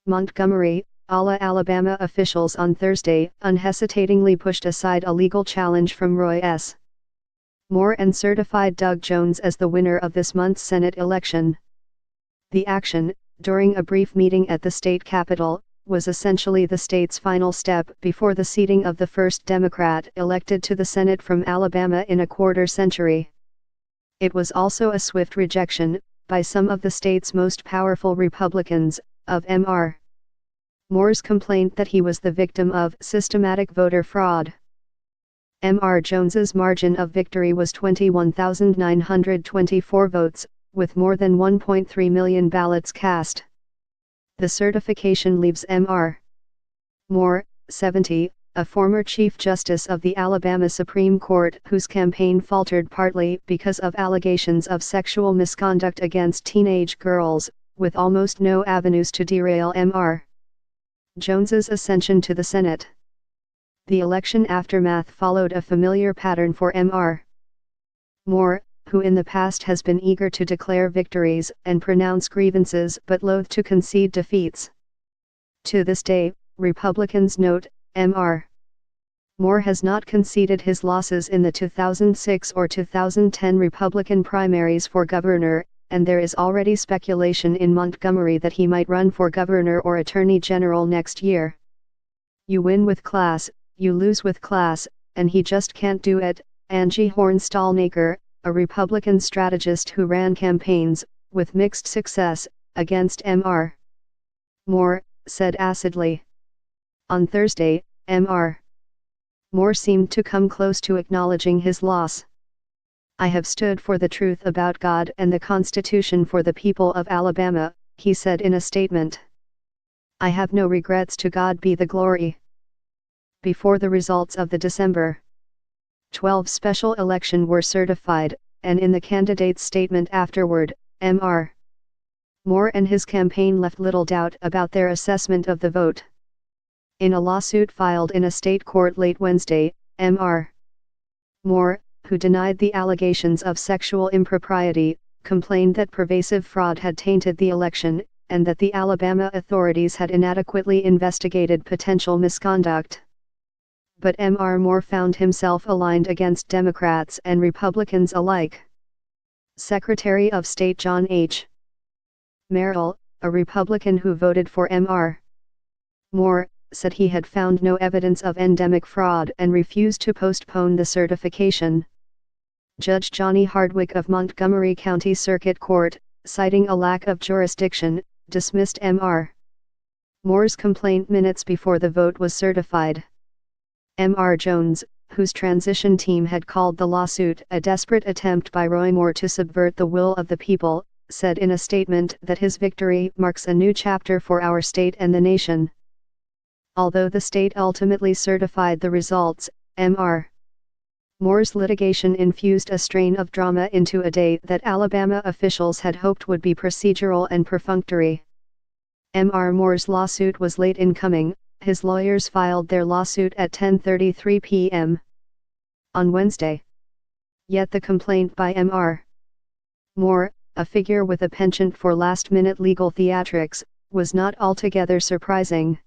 Montgomery, Alabama officials on Thursday unhesitatingly pushed aside a legal challenge from Roy S. Moore and certified Doug Jones as the winner of this month's Senate election. The action, during a brief meeting at the state capitol, was essentially the state's final step before the seating of the first Democrat elected to the Senate from Alabama in a quarter century. It was also a swift rejection, by some of the state's most powerful Republicans, of Mr. Moore's complaint that he was the victim of systematic voter fraud. Mr. Jones's margin of victory was 21,924 votes, with more than 1.3 million ballots cast. The certification leaves Mr. Moore, 70, a former Chief Justice of the Alabama Supreme Court whose campaign faltered partly because of allegations of sexual misconduct against teenage girls, with almost no avenues to derail Mr. Jones's ascension to the Senate. The election aftermath followed a familiar pattern for Mr. Moore, who in the past has been eager to declare victories and pronounce grievances but loath to concede defeats. To this day, Republicans note, Mr. Moore has not conceded his losses in the 2006 or 2010 Republican primaries for governor, and there is already speculation in Montgomery that he might run for governor or attorney general next year. You win with class, you lose with class, and he just can't do it, Angie Horn-Stallnaker, a Republican strategist who ran campaigns, with mixed success, against Mr. Moore, said acidly. On Thursday, Mr. Moore seemed to come close to acknowledging his loss. I have stood for the truth about God and the Constitution for the people of Alabama, he said in a statement. I have no regrets, to God be the glory. Before the results of the December 12 special election were certified, and in the candidate's statement afterward, Mr. Moore and his campaign left little doubt about their assessment of the vote. In a lawsuit filed in a state court late Wednesday, Mr. Moore, who denied the allegations of sexual impropriety, complained that pervasive fraud had tainted the election, and that the Alabama authorities had inadequately investigated potential misconduct. But Mr. Moore found himself aligned against Democrats and Republicans alike. Secretary of State John H. Merrill, a Republican who voted for Mr. Moore, said he had found no evidence of endemic fraud and refused to postpone the certification. Judge Johnny Hardwick of Montgomery County Circuit Court, citing a lack of jurisdiction, dismissed Mr. Moore's complaint minutes before the vote was certified. Mr. Jones, whose transition team had called the lawsuit a desperate attempt by Roy Moore to subvert the will of the people, said in a statement that his victory marks a new chapter for our state and the nation. Although the state ultimately certified the results, Mr. Moore's litigation infused a strain of drama into a day that Alabama officials had hoped would be procedural and perfunctory. Mr. Moore's lawsuit was late in coming. His lawyers filed their lawsuit at 10:33 p.m. on Wednesday. Yet the complaint by Mr. Moore, a figure with a penchant for last-minute legal theatrics, was not altogether surprising.